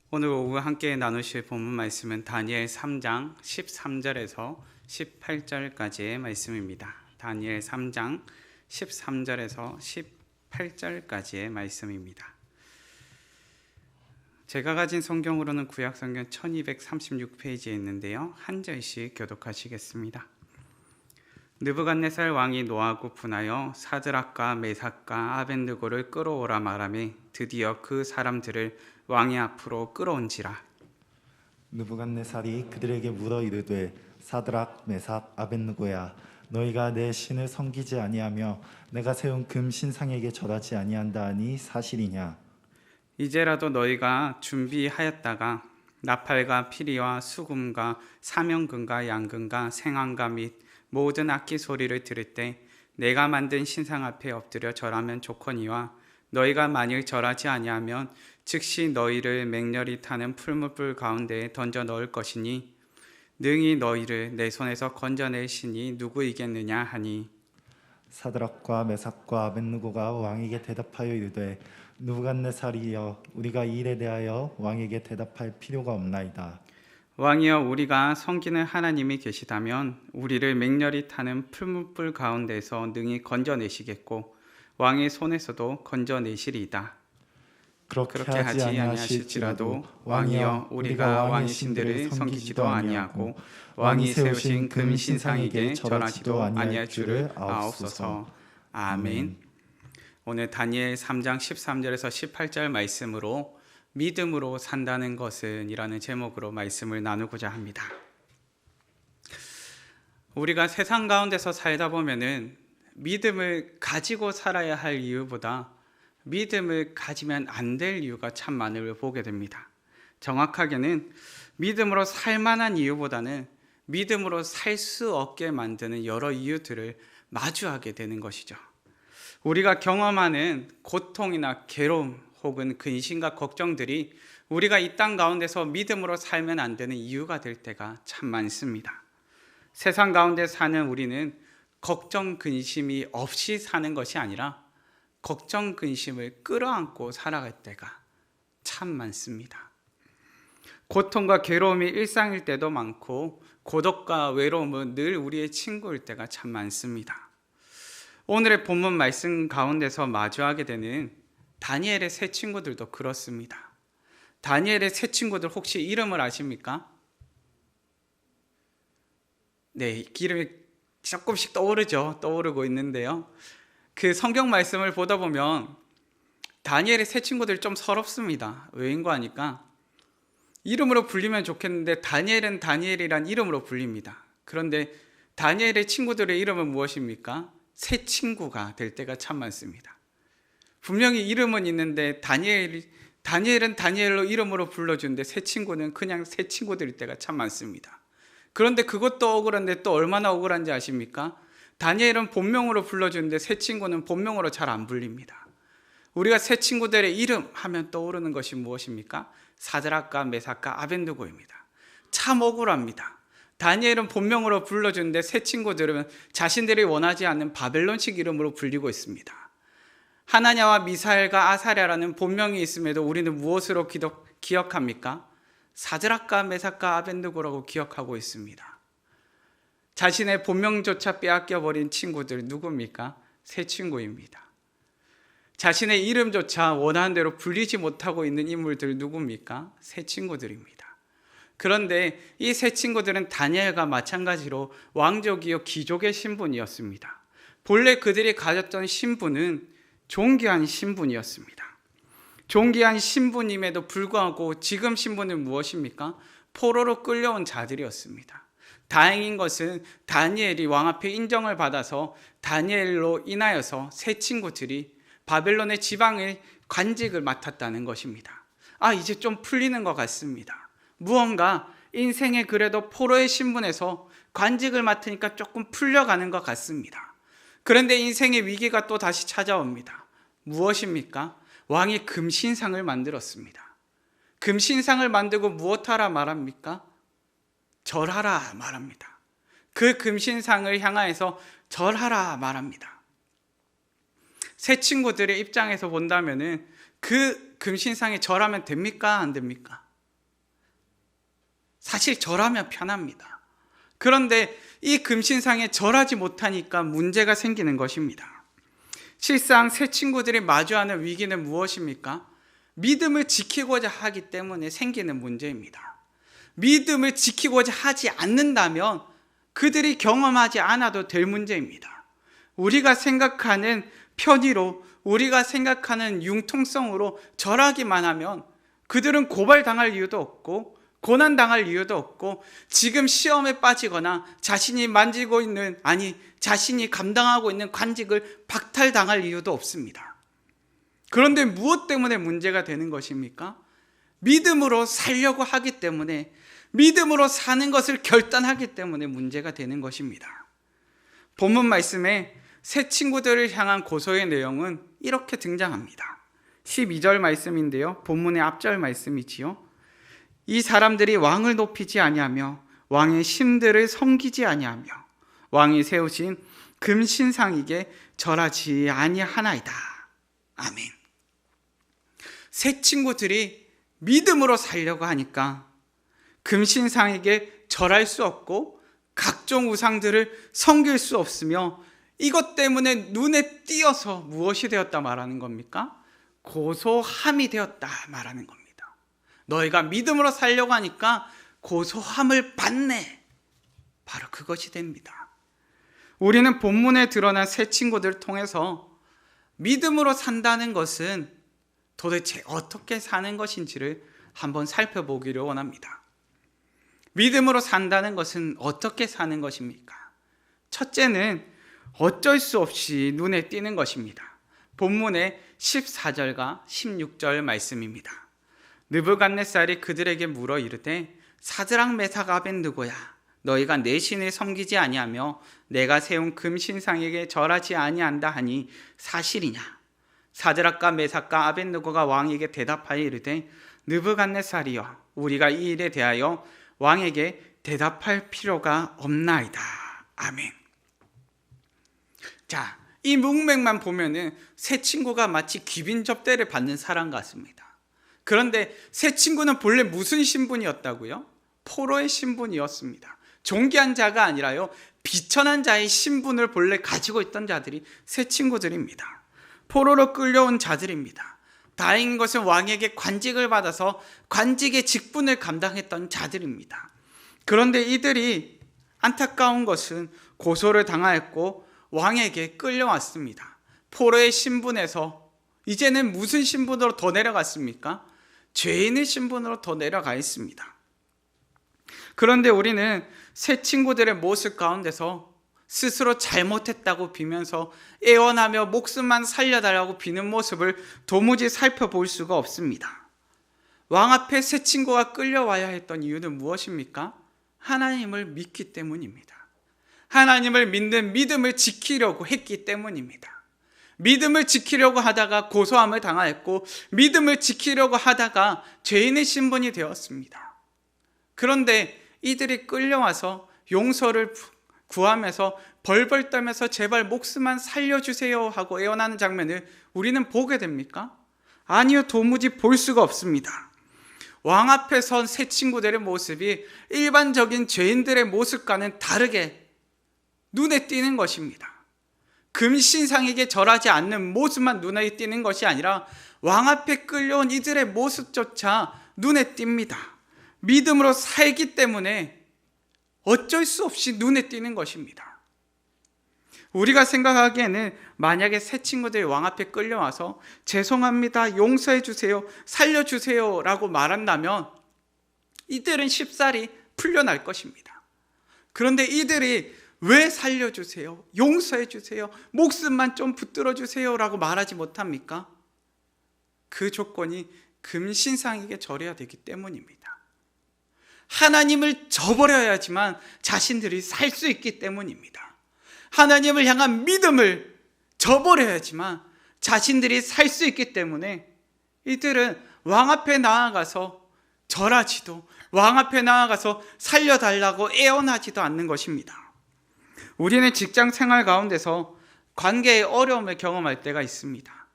오늘 오후 함께 나누실 본문 말씀은 다니엘 3장 13절에서 18절까지의 말씀입니다. 다니엘 3장 13절에서 18절까지의 말씀입니다. 제가 가진 성경으로는 구약성경 1236페이지에 있는데요. 한 절씩 교독하시겠습니다. 느부갓네살 왕이 노하고 분하여 사드락과 메삭과 아벳느고를 끌어오라 말하며 드디어 그 사람들을 왕의 앞으로 끌어온지라. 느부갓네살이 그들에게 물어 이르되 사드락 메삭 아벳느고야 너희가 내 신을 섬기지 아니하며 내가 세운 금 신상에게 절하지 아니한다 하니 사실이냐? 이제라도 너희가 준비하였다가 나팔과 피리와 수금과 사명금과 양금과 생황과 및 모든 악기 소리를 들을 때 내가 만든 신상 앞에 엎드려 절하면 좋거니와 너희가 만일 절하지 아니하면 즉시 너희를 맹렬히 타는 풀무불 가운데에 던져 넣을 것이니 능히 너희를 내 손에서 건져낼 신이 누구이겠느냐 하니 사드락과 메삭과 아벳느고가 왕에게 대답하여 이르되 느부갓네살이여 우리가 이 일에 대하여 왕에게 대답할 필요가 없나이다. 왕이여 우리가 섬기는 하나님이 계시다면 우리를 맹렬히 타는 풀무불 가운데서 능히 건져내시겠고 왕의 손에서도 건져내시리이다. 그렇게 하지 아니하실지라도 왕이여 우리가 왕의 신들을 섬기지도 아니하고 왕이 세우신 금 신상에게 절하지도 아니할 줄을 아옵소서. 아멘. 오늘 다니엘 3장 13절에서 18절 말씀으로 믿음으로 산다는 것은 이라는 제목으로 말씀을 나누고자 합니다. 우리가 세상 가운데서 살다 보면은 믿음을 가지고 살아야 할 이유보다 믿음을 가지면 안 될 이유가 참 많은 걸 보게 됩니다. 정확하게는 믿음으로 살 만한 이유보다는 믿음으로 살 수 없게 만드는 여러 이유들을 마주하게 되는 것이죠. 우리가 경험하는 고통이나 괴로움 혹은 근심과 걱정들이 우리가 이 땅 가운데서 믿음으로 살면 안 되는 이유가 될 때가 참 많습니다. 세상 가운데 사는 우리는 걱정, 근심이 없이 사는 것이 아니라 걱정, 근심을 끌어안고 살아갈 때가 참 많습니다. 고통과 괴로움이 일상일 때도 많고 고독과 외로움은 늘 우리의 친구일 때가 참 많습니다. 오늘의 본문 말씀 가운데서 마주하게 되는 다니엘의 세 친구들도 그렇습니다. 다니엘의 세 친구들 혹시 이름을 아십니까? 네, 이름이 조금씩 떠오르고 있는데요. 그 성경 말씀을 보다 보면 다니엘의 세 친구들이 좀 서럽습니다. 왜인가 하니까 이름으로 불리면 좋겠는데 다니엘은 다니엘이란 이름으로 불립니다. 그런데 다니엘의 친구들의 이름은 무엇입니까? 새 친구가 될 때가 참 많습니다. 분명히 이름은 있는데 다니엘은 다니엘로 이름으로 불러주는데 새 친구는 그냥 새 친구들일 때가 참 많습니다. 그런데 그것도 억울한데 또 얼마나 억울한지 아십니까? 다니엘은 본명으로 불러주는데 새 친구는 본명으로 잘 안 불립니다. 우리가 새 친구들의 이름 하면 떠오르는 것이 무엇입니까? 사드락과 메삭과 아벳느고입니다. 참 억울합니다. 다니엘은 본명으로 불러주는데 새 친구들은 자신들이 원하지 않는 바벨론식 이름으로 불리고 있습니다. 하나냐와 미사엘과 아사랴라는 본명이 있음에도 우리는 무엇으로 기억합니까? 사드락과 메삭과 아벳느고라고 기억하고 있습니다. 자신의 본명조차 빼앗겨버린 친구들 누굽니까? 새 친구입니다. 자신의 이름조차 원하는 대로 불리지 못하고 있는 인물들 누굽니까? 새 친구들입니다. 그런데 이 새 친구들은 다니엘과 마찬가지로 왕족이요 귀족의 신분이었습니다. 본래 그들이 가졌던 신분은 존귀한 신분이었습니다. 존귀한 신분임에도 불구하고 지금 신분은 무엇입니까? 포로로 끌려온 자들이었습니다. 다행인 것은 다니엘이 왕 앞에 인정을 받아서 다니엘로 인하여서 새 친구들이 바벨론의 지방의 관직을 맡았다는 것입니다. 이제 좀 풀리는 것 같습니다. 무언가 인생에 그래도 포로의 신분에서 관직을 맡으니까 조금 풀려가는 것 같습니다. 그런데 인생의 위기가 또 다시 찾아옵니다. 무엇입니까? 왕이 금신상을 만들었습니다. 금신상을 만들고 무엇하라 말합니까? 절하라 말합니다. 그 금신상을 향하여서 절하라 말합니다. 새 친구들의 입장에서 본다면은 그 금신상에 절하면 됩니까? 안 됩니까? 사실 절하면 편합니다. 그런데 이 금신상에 절하지 못하니까 문제가 생기는 것입니다. 실상 새 친구들이 마주하는 위기는 무엇입니까? 믿음을 지키고자 하기 때문에 생기는 문제입니다. 믿음을 지키고자 하지 않는다면 그들이 경험하지 않아도 될 문제입니다. 우리가 생각하는 편의로, 우리가 생각하는 융통성으로 절하기만 하면 그들은 고발당할 이유도 없고 고난당할 이유도 없고 지금 시험에 빠지거나 자신이 만지고 있는, 자신이 감당하고 있는 관직을 박탈당할 이유도 없습니다. 그런데 무엇 때문에 문제가 되는 것입니까? 믿음으로 살려고 하기 때문에, 믿음으로 사는 것을 결단하기 때문에 문제가 되는 것입니다. 본문 말씀에 새 친구들을 향한 고소의 내용은 이렇게 등장합니다. 12절 말씀인데요, 본문의 앞절 말씀이지요. 이 사람들이 왕을 높이지 아니하며 왕의 신들을 섬기지 아니하며 왕이 세우신 금신상에게 절하지 아니하나이다. 아멘. 새 친구들이 믿음으로 살려고 하니까 금신상에게 절할 수 없고 각종 우상들을 섬길 수 없으며 이것 때문에 눈에 띄어서 무엇이 되었다 말하는 겁니까? 고소함이 되었다 말하는 겁니다. 너희가 믿음으로 살려고 하니까 고소함을 받네. 바로 그것이 됩니다. 우리는 본문에 드러난 새 친구들을 통해서 믿음으로 산다는 것은 도대체 어떻게 사는 것인지를 한번 살펴보기를 원합니다. 믿음으로 산다는 것은 어떻게 사는 것입니까? 첫째는 어쩔 수 없이 눈에 띄는 것입니다. 본문의 14절과 16절 말씀입니다. 느부갓네살이 그들에게 물어 이르되 사드락 메삭 아벤느고야 너희가 내 신을 섬기지 아니하며 내가 세운 금신상에게 절하지 아니한다 하니 사실이냐? 사드락과 메삭과 아벤느고가 왕에게 대답하여 이르되 느부갓네살이여 우리가 이 일에 대하여 왕에게 대답할 필요가 없나이다. 아멘. 자, 이 문맥만 보면은 새 친구가 마치 귀빈 접대를 받는 사람 같습니다. 그런데 새 친구는 본래 무슨 신분이었다고요? 포로의 신분이었습니다. 존귀한 자가 아니라요, 비천한 자의 신분을 본래 가지고 있던 자들이 새 친구들입니다. 포로로 끌려온 자들입니다. 다행인 것은 왕에게 관직을 받아서 관직의 직분을 감당했던 자들입니다. 그런데 이들이 안타까운 것은 고소를 당하였고 왕에게 끌려왔습니다. 포로의 신분에서 이제는 무슨 신분으로 더 내려갔습니까? 죄인의 신분으로 더 내려가 있습니다. 그런데 우리는 새 친구들의 모습 가운데서 스스로 잘못했다고 비면서 애원하며 목숨만 살려달라고 비는 모습을 도무지 살펴볼 수가 없습니다. 왕 앞에 새 친구가 끌려와야 했던 이유는 무엇입니까? 하나님을 믿기 때문입니다. 하나님을 믿는 믿음을 지키려고 했기 때문입니다. 믿음을 지키려고 하다가 고소함을 당하였고 믿음을 지키려고 하다가 죄인의 신분이 되었습니다. 그런데 이들이 끌려와서 용서를 구하면서 벌벌 떨면서 제발 목숨만 살려주세요 하고 애원하는 장면을 우리는 보게 됩니까? 아니요, 도무지 볼 수가 없습니다. 왕 앞에 선 새 친구들의 모습이 일반적인 죄인들의 모습과는 다르게 눈에 띄는 것입니다. 금신상에게 절하지 않는 모습만 눈에 띄는 것이 아니라 왕 앞에 끌려온 이들의 모습조차 눈에 띕니다. 믿음으로 살기 때문에 어쩔 수 없이 눈에 띄는 것입니다. 우리가 생각하기에는 만약에 새 친구들이 왕 앞에 끌려와서 죄송합니다, 용서해 주세요, 살려주세요 라고 말한다면 이들은 쉽사리 풀려날 것입니다. 그런데 이들이 왜 살려주세요, 용서해 주세요, 목숨만 좀 붙들어 주세요 라고 말하지 못합니까? 그 조건이 금신상에게 절해야 되기 때문입니다. 하나님을 저버려야지만 자신들이 살 수 있기 때문입니다. 하나님을 향한 믿음을 저버려야지만 자신들이 살 수 있기 때문에 이들은 왕 앞에 나아가서 절하지도, 왕 앞에 나아가서 살려달라고 애원하지도 않는 것입니다. 우리는 직장 생활 가운데서 관계의 어려움을 경험할 때가 있습니다.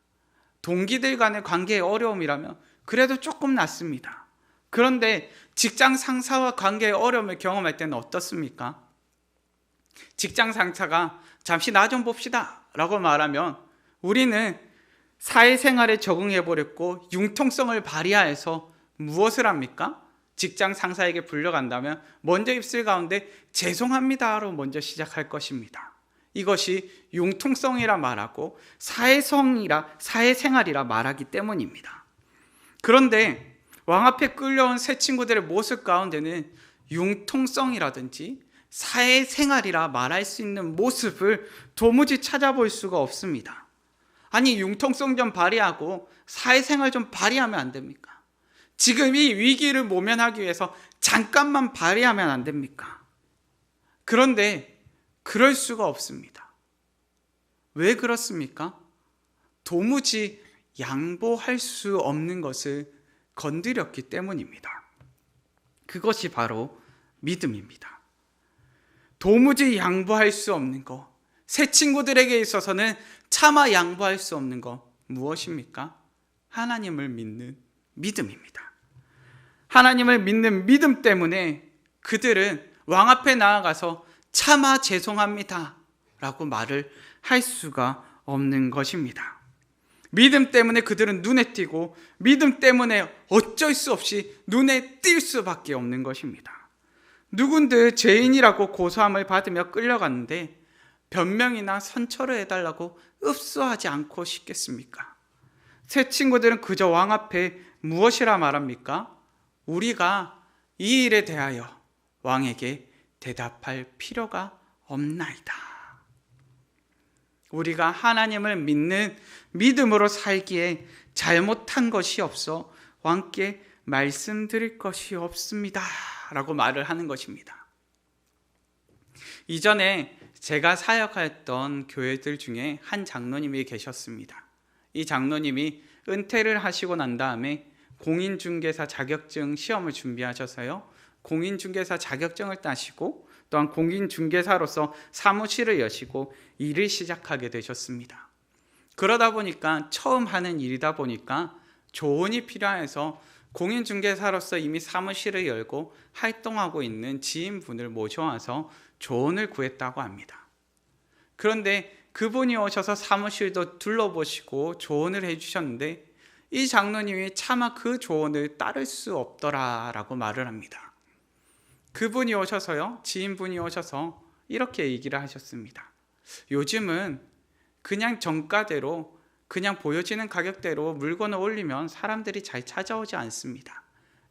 동기들 간의 관계의 어려움이라면 그래도 조금 낫습니다. 그런데 직장 상사와 관계의 어려움을 경험할 때는 어떻습니까? 직장 상사가 잠시 나 좀 봅시다 라고 말하면 우리는 사회생활에 적응해 버렸고 융통성을 발휘하여서 무엇을 합니까? 직장 상사에게 불려간다면 먼저 입술 가운데 죄송합니다로 먼저 시작할 것입니다. 이것이 융통성이라 말하고 사회생활이라 말하기 때문입니다. 그런데 왕 앞에 끌려온 새 친구들의 모습 가운데는 융통성이라든지 사회생활이라 말할 수 있는 모습을 도무지 찾아볼 수가 없습니다. 아니, 융통성 좀 발휘하고 사회생활 좀 발휘하면 안 됩니까? 지금 이 위기를 모면하기 위해서 잠깐만 발휘하면 안 됩니까? 그런데 그럴 수가 없습니다. 왜 그렇습니까? 도무지 양보할 수 없는 것을 건드렸기 때문입니다. 그것이 바로 믿음입니다. 도무지 양보할 수 없는 것, 새 친구들에게 있어서는 차마 양보할 수 없는 것 무엇입니까? 하나님을 믿는 믿음입니다. 하나님을 믿는 믿음 때문에 그들은 왕 앞에 나아가서 차마 죄송합니다 라고 말을 할 수가 없는 것입니다. 믿음 때문에 그들은 눈에 띄고 믿음 때문에 어쩔 수 없이 눈에 띌 수밖에 없는 것입니다. 누군들 죄인이라고 고소함을 받으며 끌려갔는데 변명이나 선처를 해달라고 읍소하지 않고 싶겠습니까? 새 친구들은 그저 왕 앞에 무엇이라 말합니까? 우리가 이 일에 대하여 왕에게 대답할 필요가 없나이다. 우리가 하나님을 믿는 믿음으로 살기에 잘못한 것이 없어 왕께 말씀드릴 것이 없습니다 라고 말을 하는 것입니다. 이전에 제가 사역하였던 교회들 중에 한 장로님이 계셨습니다. 이 장로님이 은퇴를 하시고 난 다음에 공인중개사 자격증 시험을 준비하셔서요, 공인중개사 자격증을 따시고 또한 공인중개사로서 사무실을 여시고 일을 시작하게 되셨습니다. 그러다 보니까 처음 하는 일이다 보니까 조언이 필요해서 공인중개사로서 이미 사무실을 열고 활동하고 있는 지인분을 모셔와서 조언을 구했다고 합니다. 그런데 그분이 오셔서 사무실도 둘러보시고 조언을 해주셨는데 이 장로님이 차마 그 조언을 따를 수 없더라라고 말을 합니다. 그분이 오셔서요, 지인분이 오셔서 이렇게 얘기를 하셨습니다. 요즘은 그냥 정가대로 그냥 보여지는 가격대로 물건을 올리면 사람들이 잘 찾아오지 않습니다.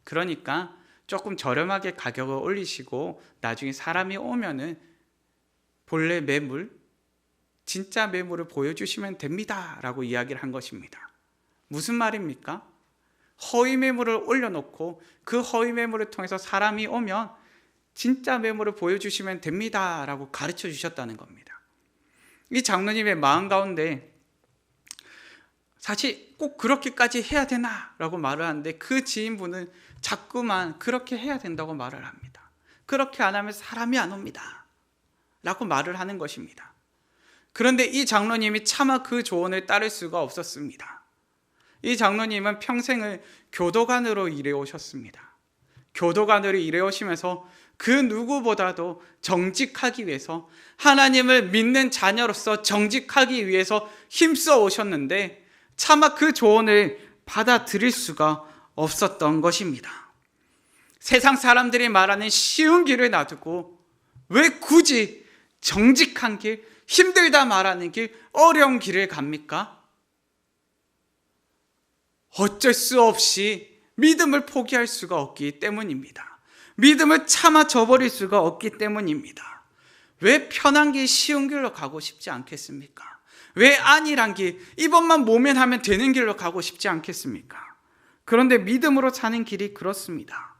그러니까 조금 저렴하게 가격을 올리시고 나중에 사람이 오면은 본래 매물, 진짜 매물을 보여주시면 됩니다 라고 이야기를 한 것입니다. 무슨 말입니까? 허위 매물을 올려놓고 그 허위 매물을 통해서 사람이 오면 진짜 매물을 보여주시면 됩니다 라고 가르쳐 주셨다는 겁니다. 이 장로님의 마음 가운데 사실 꼭 그렇게까지 해야 되나 라고 말을 하는데 그 지인분은 자꾸만 그렇게 해야 된다고 말을 합니다. 그렇게 안 하면 사람이 안 옵니다 라고 말을 하는 것입니다. 그런데 이 장로님이 차마 그 조언을 따를 수가 없었습니다. 이 장로님은 평생을 교도관으로 일해 오셨습니다. 교도관으로 일해 오시면서 그 누구보다도 정직하기 위해서, 하나님을 믿는 자녀로서 정직하기 위해서 힘써 오셨는데 차마 그 조언을 받아들일 수가 없었던 것입니다. 세상 사람들이 말하는 쉬운 길을 놔두고 왜 굳이 정직한 길, 힘들다 말하는 길, 어려운 길을 갑니까? 어쩔 수 없이 믿음을 포기할 수가 없기 때문입니다. 믿음을 차마 저버릴 수가 없기 때문입니다. 왜 편한 길, 쉬운 길로 가고 싶지 않겠습니까? 왜 안일한 길, 이번만 모면하면 되는 길로 가고 싶지 않겠습니까? 그런데 믿음으로 사는 길이 그렇습니다.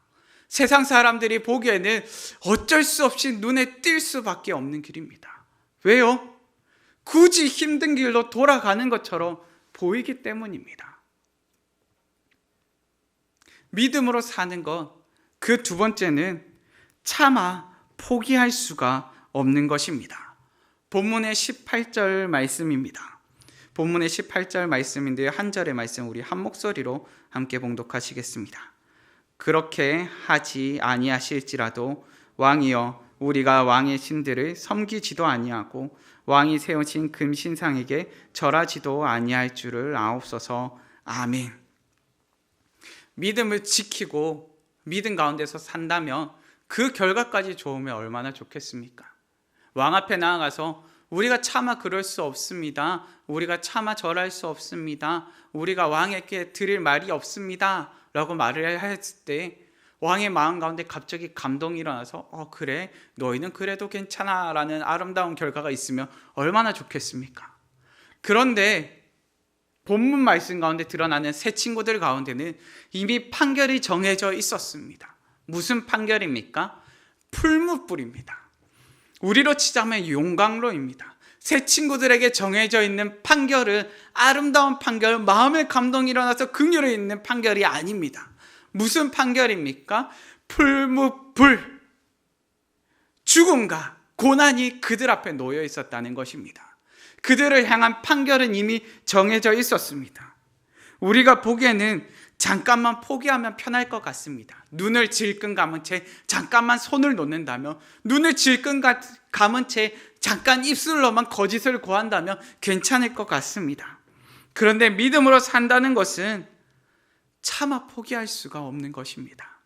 세상 사람들이 보기에는 어쩔 수 없이 눈에 띌 수밖에 없는 길입니다. 왜요? 굳이 힘든 길로 돌아가는 것처럼 보이기 때문입니다. 믿음으로 사는 것, 그 두 번째는 차마 포기할 수가 없는 것입니다. 본문의 18절 말씀입니다. 본문의 18절 말씀인데요, 한 절의 말씀 우리 한 목소리로 함께 봉독하시겠습니다. 그렇게 하지 아니하실지라도 왕이여 우리가 왕의 신들을 섬기지도 아니하고 왕이 세우신 금신상에게 절하지도 아니할 줄을 아옵소서. 아멘. 믿음을 지키고 믿음 가운데서 산다면 그 결과까지 좋으면 얼마나 좋겠습니까? 왕 앞에 나아가서 우리가 차마 그럴 수 없습니다. 우리가 차마 절할 수 없습니다. 우리가 왕에게 드릴 말이 없습니다. 라고 말을 했을 때 왕의 마음 가운데 갑자기 감동이 일어나서 그래 너희는 그래도 괜찮아 라는 아름다운 결과가 있으면 얼마나 좋겠습니까? 그런데 본문 말씀 가운데 드러나는 세 친구들 가운데는 이미 판결이 정해져 있었습니다. 무슨 판결입니까? 풀무불입니다. 우리로 치자면 용광로입니다. 세 친구들에게 정해져 있는 판결은 아름다운 판결, 마음의 감동이 일어나서 긍휼에 있는 판결이 아닙니다. 무슨 판결입니까? 풀무불. 죽음과 고난이 그들 앞에 놓여 있었다는 것입니다. 그들을 향한 판결은 이미 정해져 있었습니다. 우리가 보기에는 잠깐만 포기하면 편할 것 같습니다. 눈을 질끈 감은 채 잠깐만 손을 놓는다면, 눈을 질끈 감은 채 잠깐 입술로만 거짓을 고한다면 괜찮을 것 같습니다. 그런데 믿음으로 산다는 것은 차마 포기할 수가 없는 것입니다.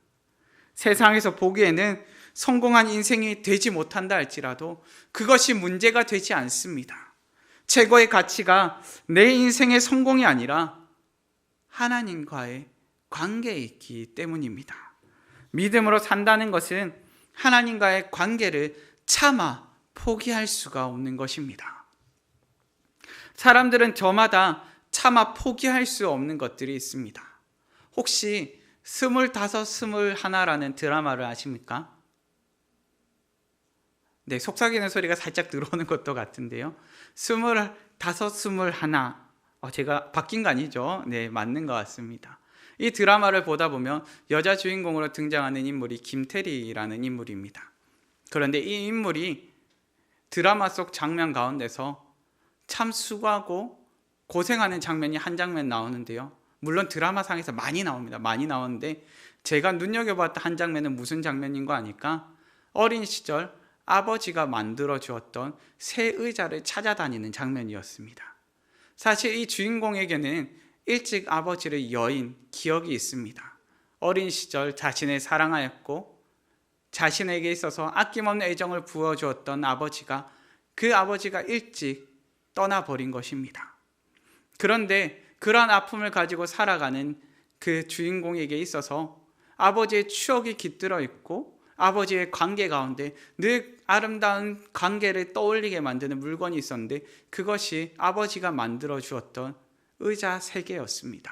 세상에서 보기에는 성공한 인생이 되지 못한다 할지라도 그것이 문제가 되지 않습니다. 최고의 가치가 내 인생의 성공이 아니라 하나님과의 관계에 있기 때문입니다. 믿음으로 산다는 것은 하나님과의 관계를 차마 포기할 수가 없는 것입니다. 사람들은 저마다 차마 포기할 수 없는 것들이 있습니다. 혹시 25, 21라는 드라마를 아십니까? 네, 속삭이는 소리가 살짝 들어오는 것도 같은데요. 25, 21. 제가 바뀐 거 아니죠? 네, 맞는 것 같습니다. 이 드라마를 보다 보면 여자 주인공으로 등장하는 인물이 김태리라는 인물입니다. 그런데 이 인물이 드라마 속 장면 가운데서 참 수고하고 고생하는 장면이 한 장면 나오는데요. 물론 드라마상에서 많이 나옵니다. 많이 나오는데 제가 눈여겨봤던 한 장면은 무슨 장면인 거 아니까 어린 시절 아버지가 만들어 주었던 새 의자를 찾아다니는 장면이었습니다. 사실 이 주인공에게는 일찍 아버지를 여인 기억이 있습니다. 어린 시절 자신을 사랑하였고 자신에게 있어서 아낌없는 애정을 부어주었던 아버지가 그 아버지가 일찍 떠나버린 것입니다. 그런데 그러한 아픔을 가지고 살아가는 그 주인공에게 있어서 아버지의 추억이 깃들어 있고 아버지의 관계 가운데 늘 아름다운 관계를 떠올리게 만드는 물건이 있었는데 그것이 아버지가 만들어 주었던 의자 3개였습니다.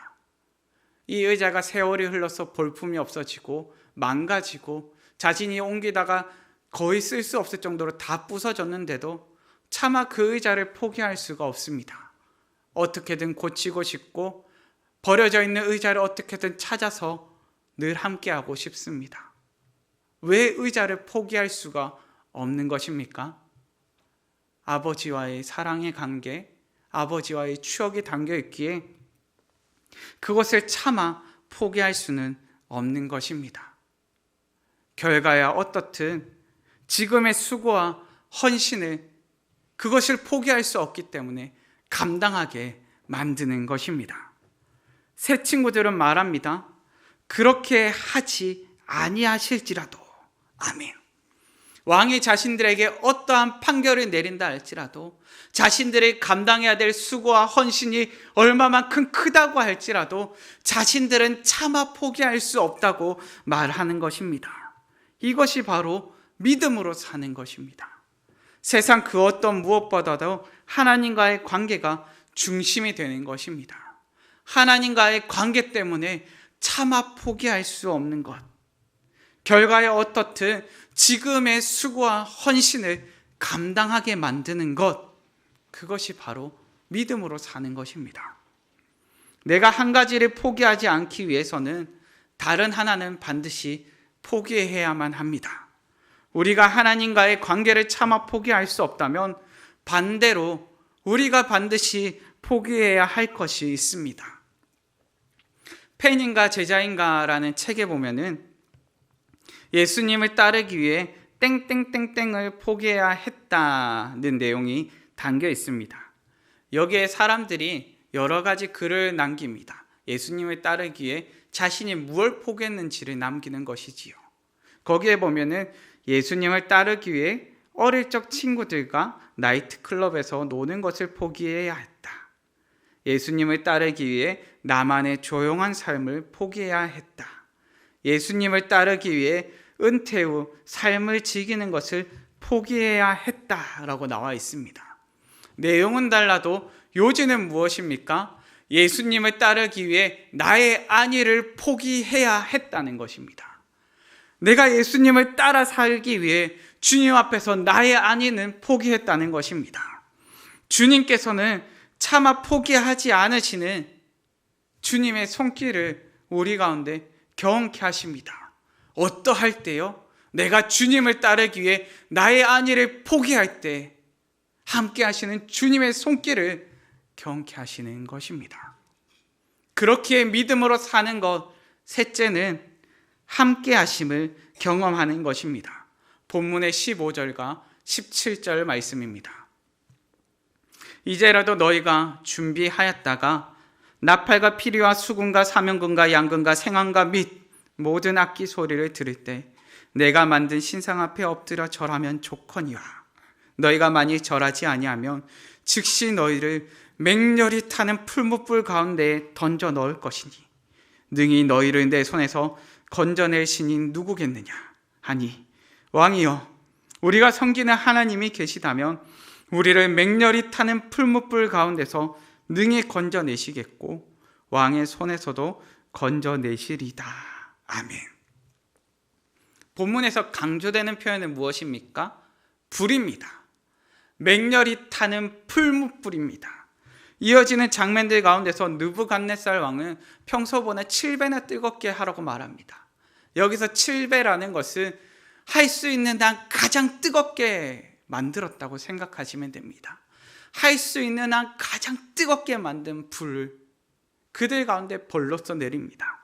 이 의자가 세월이 흘러서 볼품이 없어지고 망가지고 자신이 옮기다가 거의 쓸 수 없을 정도로 다 부서졌는데도 차마 그 의자를 포기할 수가 없습니다. 어떻게든 고치고 싶고 버려져 있는 의자를 어떻게든 찾아서 늘 함께하고 싶습니다. 왜 의자를 포기할 수가 없는 것입니까? 아버지와의 사랑의 관계, 아버지와의 추억이 담겨 있기에 그것을 차마 포기할 수는 없는 것입니다. 결과야 어떻든 지금의 수고와 헌신을 그것을 포기할 수 없기 때문에 감당하게 만드는 것입니다. 새 친구들은 말합니다. 그렇게 하지 아니하실지라도. 아멘. 왕이 자신들에게 어떠한 판결을 내린다 할지라도 자신들이 감당해야 될 수고와 헌신이 얼마만큼 크다고 할지라도 자신들은 차마 포기할 수 없다고 말하는 것입니다. 이것이 바로 믿음으로 사는 것입니다. 세상 그 어떤 무엇보다도 하나님과의 관계가 중심이 되는 것입니다. 하나님과의 관계 때문에 차마 포기할 수 없는 것. 결과에 어떻든 지금의 수고와 헌신을 감당하게 만드는 것. 그것이 바로 믿음으로 사는 것입니다. 내가 한 가지를 포기하지 않기 위해서는 다른 하나는 반드시 포기해야만 합니다. 우리가 하나님과의 관계를 차마 포기할 수 없다면 반대로 우리가 반드시 포기해야 할 것이 있습니다. 팬인가 제자인가라는 책에 보면은 예수님을 따르기 위해 땡땡땡땡을 포기해야 했다는 내용이 담겨 있습니다. 여기에 사람들이 여러 가지 글을 남깁니다. 예수님을 따르기 위해 자신이 무엇을 포기했는지를 남기는 것이지요. 거기에 보면은 예수님을 따르기 위해 어릴 적 친구들과 나이트클럽에서 노는 것을 포기해야 했다. 예수님을 따르기 위해 나만의 조용한 삶을 포기해야 했다. 예수님을 따르기 위해 은퇴 후 삶을 즐기는 것을 포기해야 했다라고 나와 있습니다. 내용은 달라도 요지는 무엇입니까? 예수님을 따르기 위해 나의 안위를 포기해야 했다는 것입니다. 내가 예수님을 따라 살기 위해 주님 앞에서 나의 안위는 포기했다는 것입니다. 주님께서는 차마 포기하지 않으시는 주님의 손길을 우리 가운데 경험케 하십니다. 어떠할 때요? 내가 주님을 따르기 위해 나의 안위를 포기할 때 함께 하시는 주님의 손길을 경험케 하시는 것입니다. 그렇게 믿음으로 사는 것, 셋째는 함께 하심을 경험하는 것입니다. 본문의 15절과 17절 말씀입니다. 이제라도 너희가 준비하였다가 나팔과 피리와 수금과 사명금과 양금과 생황과 및 모든 악기 소리를 들을 때 내가 만든 신상 앞에 엎드려 절하면 좋거니와 너희가 만일 절하지 아니하면 즉시 너희를 맹렬히 타는 풀무불 가운데에 던져 넣을 것이니 능히 너희를 내 손에서 건져낼 신이 누구겠느냐 하니 왕이여 우리가 섬기는 하나님이 계시다면 우리를 맹렬히 타는 풀무불 가운데서 능히 건져내시겠고 왕의 손에서도 건져내시리다. 아멘. 본문에서 강조되는 표현은 무엇입니까? 불입니다. 맹렬히 타는 풀무불입니다. 이어지는 장면들 가운데서 느부갓네살 왕은 평소보다 7배나 뜨겁게 하라고 말합니다. 여기서 7배라는 것은 할 수 있는 한 가장 뜨겁게 만들었다고 생각하시면 됩니다. 할 수 있는 한 가장 뜨겁게 만든 불을 그들 가운데 벌로써 내립니다.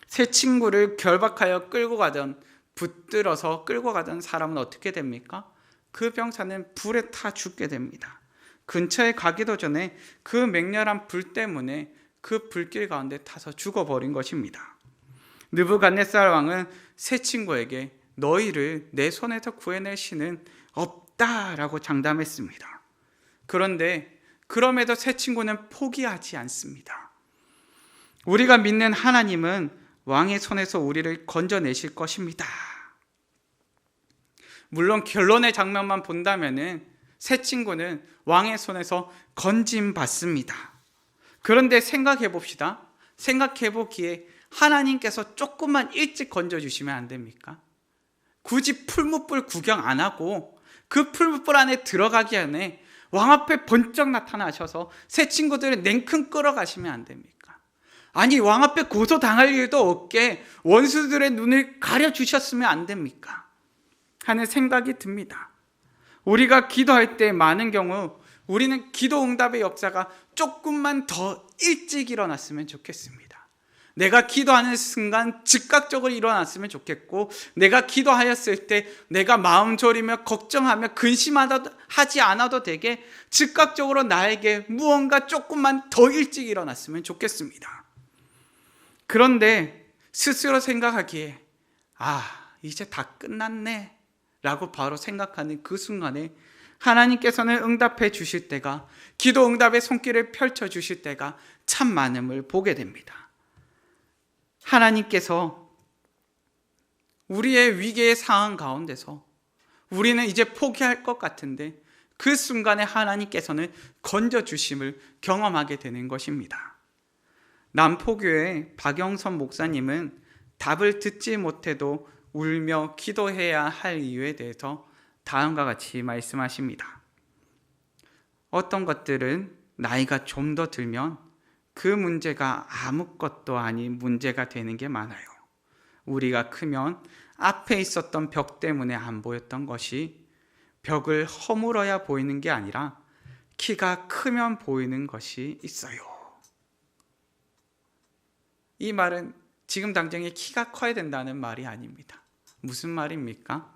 새 친구를 결박하여 끌고 가던 붙들어서 끌고 가던 사람은 어떻게 됩니까? 그 병사는 불에 타 죽게 됩니다. 근처에 가기도 전에 그 맹렬한 불 때문에 그 불길 가운데 타서 죽어버린 것입니다. 느부갓네살 왕은 새 친구에게 너희를 내 손에서 구해낼 신은 없다라고 장담했습니다. 그런데 그럼에도 새 친구는 포기하지 않습니다. 우리가 믿는 하나님은 왕의 손에서 우리를 건져내실 것입니다. 물론 결론의 장면만 본다면은 새 친구는 왕의 손에서 건짐받습니다. 그런데 생각해 봅시다. 생각해 보기에 하나님께서 조금만 일찍 건져주시면 안 됩니까? 굳이 풀무불 구경 안 하고 그 풀무불 안에 들어가기 전에 왕 앞에 번쩍 나타나셔서 새 친구들을 냉큼 끌어가시면 안 됩니까? 아니 왕 앞에 고소당할 일도 없게 원수들의 눈을 가려주셨으면 안 됩니까? 하는 생각이 듭니다. 우리가 기도할 때 많은 경우 우리는 기도 응답의 역사가 조금만 더 일찍 일어났으면 좋겠습니다. 내가 기도하는 순간 즉각적으로 일어났으면 좋겠고 내가 기도하였을 때 내가 마음 졸이며 걱정하며 근심하지 않아도 되게 즉각적으로 나에게 무언가 조금만 더 일찍 일어났으면 좋겠습니다. 그런데 스스로 생각하기에 이제 다 끝났네 라고 바로 생각하는 그 순간에 하나님께서는 응답해 주실 때가 기도 응답의 손길을 펼쳐 주실 때가 참 많음을 보게 됩니다. 하나님께서 우리의 위기의 상황 가운데서 우리는 이제 포기할 것 같은데 그 순간에 하나님께서는 건져주심을 경험하게 되는 것입니다. 남포교회 박영선 목사님은 답을 듣지 못해도 울며 기도해야 할 이유에 대해서 다음과 같이 말씀하십니다. 어떤 것들은 나이가 좀 더 들면 그 문제가 아무것도 아닌 문제가 되는 게 많아요. 우리가 크면 앞에 있었던 벽 때문에 안 보였던 것이 벽을 허물어야 보이는 게 아니라 키가 크면 보이는 것이 있어요. 이 말은 지금 당장에 키가 커야 된다는 말이 아닙니다. 무슨 말입니까?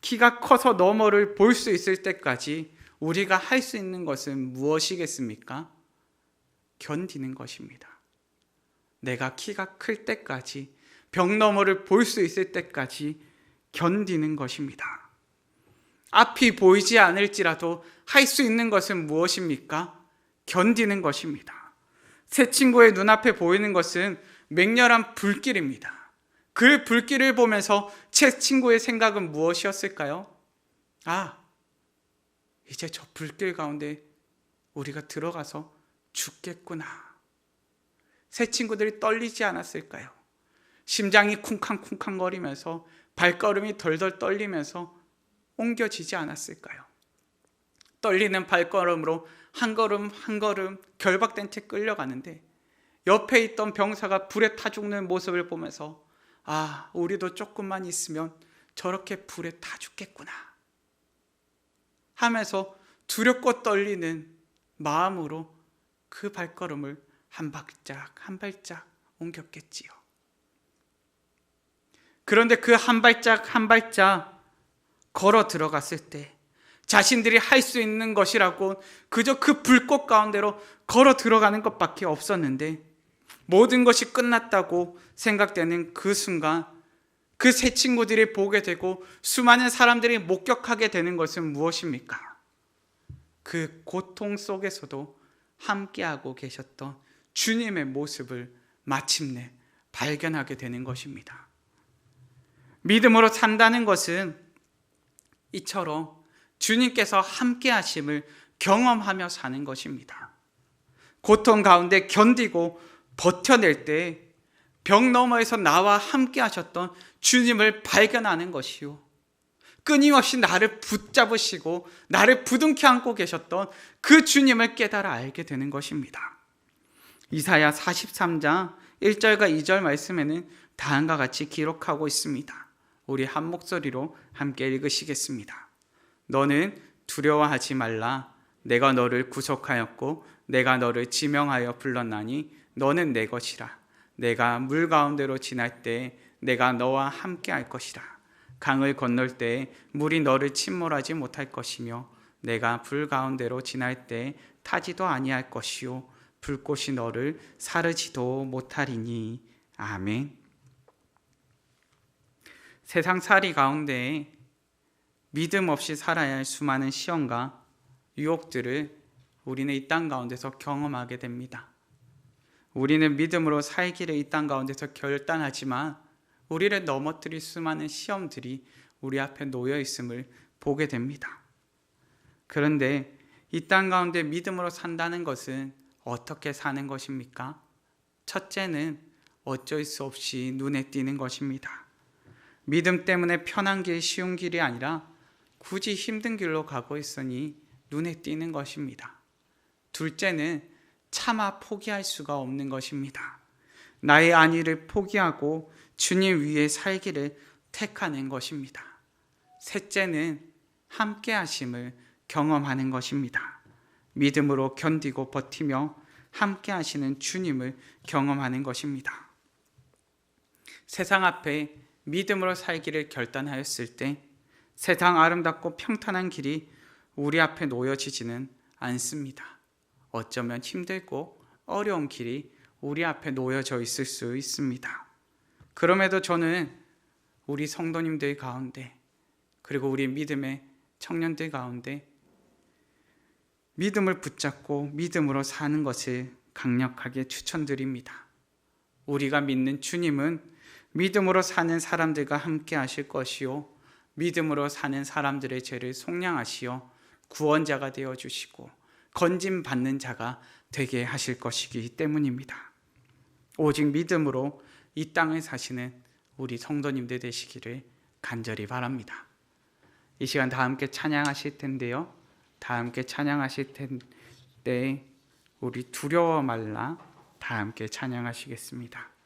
키가 커서 너머를 볼 수 있을 때까지 우리가 할 수 있는 것은 무엇이겠습니까? 견디는 것입니다. 내가 키가 클 때까지, 벽 너머를 볼 수 있을 때까지 견디는 것입니다. 앞이 보이지 않을지라도 할 수 있는 것은 무엇입니까? 견디는 것입니다. 새 친구의 눈앞에 보이는 것은 맹렬한 불길입니다. 그 불길을 보면서 새 친구의 생각은 무엇이었을까요? 이제 저 불길 가운데 우리가 들어가서 죽겠구나. 새 친구들이 떨리지 않았을까요? 심장이 쿵쾅쿵쾅거리면서 발걸음이 덜덜 떨리면서 옮겨지지 않았을까요? 떨리는 발걸음으로 한 걸음 한 걸음 결박된 채 끌려가는데 옆에 있던 병사가 불에 타 죽는 모습을 보면서 우리도 조금만 있으면 저렇게 불에 타 죽겠구나 하면서 두렵고 떨리는 마음으로 그 발걸음을 한 발짝 한 발짝 옮겼겠지요. 그런데 그 한 발짝 한 발짝 걸어 들어갔을 때 자신들이 할 수 있는 것이라고 그저 그 불꽃 가운데로 걸어 들어가는 것밖에 없었는데, 모든 것이 끝났다고 생각되는 그 순간 그 새 친구들이 보게 되고 수많은 사람들이 목격하게 되는 것은 무엇입니까? 그 고통 속에서도 함께하고 계셨던 주님의 모습을 마침내 발견하게 되는 것입니다. 믿음으로 산다는 것은 이처럼 주님께서 함께 하심을 경험하며 사는 것입니다. 고통 가운데 견디고 버텨낼 때 벽 너머에서 나와 함께 하셨던 주님을 발견하는 것이요, 끊임없이 나를 붙잡으시고 나를 부둥켜 안고 계셨던 그 주님을 깨달아 알게 되는 것입니다. 이사야 43장 1절과 2절 말씀에는 다음과 같이 기록하고 있습니다. 우리 한 목소리로 함께 읽으시겠습니다. 너는 두려워하지 말라. 내가 너를 구속하였고 내가 너를 지명하여 불렀나니 너는 내 것이라. 내가 물 가운데로 지날 때 내가 너와 함께 할 것이라. 강을 건널 때 물이 너를 침몰하지 못할 것이며 내가 불 가운데로 지날 때 타지도 아니할 것이요 불꽃이 너를 사르지도 못하리니. 아멘. 세상살이 가운데 믿음 없이 살아야 할 수많은 시험과 유혹들을 우리는 이 땅 가운데서 경험하게 됩니다. 우리는 믿음으로 살기를 이 땅 가운데서 결단하지만 우리를 넘어뜨릴 수많은 시험들이 우리 앞에 놓여 있음을 보게 됩니다. 그런데 이 땅 가운데 믿음으로 산다는 것은 어떻게 사는 것입니까? 첫째는 어쩔 수 없이 눈에 띄는 것입니다. 믿음 때문에 편한 길, 쉬운 길이 아니라 굳이 힘든 길로 가고 있으니 눈에 띄는 것입니다. 둘째는 차마 포기할 수가 없는 것입니다. 나의 안위를 포기하고 주님 위에 살기를 택하는 것입니다. 셋째는 함께 하심을 경험하는 것입니다. 믿음으로 견디고 버티며 함께 하시는 주님을 경험하는 것입니다. 세상 앞에 믿음으로 살기를 결단하였을 때 세상 아름답고 평탄한 길이 우리 앞에 놓여지지는 않습니다. 어쩌면 힘들고 어려운 길이 우리 앞에 놓여져 있을 수 있습니다. 그럼에도 저는 우리 성도님들 가운데, 그리고 우리 믿음의 청년들 가운데 믿음을 붙잡고 믿음으로 사는 것을 강력하게 추천드립니다. 우리가 믿는 주님은 믿음으로 사는 사람들과 함께 하실 것이요, 믿음으로 사는 사람들의 죄를 속량하시어 구원자가 되어주시고 건짐받는 자가 되게 하실 것이기 때문입니다. 오직 믿음으로 이 땅을 사시는 우리 성도님들 되시기를 간절히 바랍니다. 이 시간 다 함께 찬양하실 텐데요, 다 함께 찬양하실 텐데 우리 두려워 말라 다 함께 찬양하시겠습니다.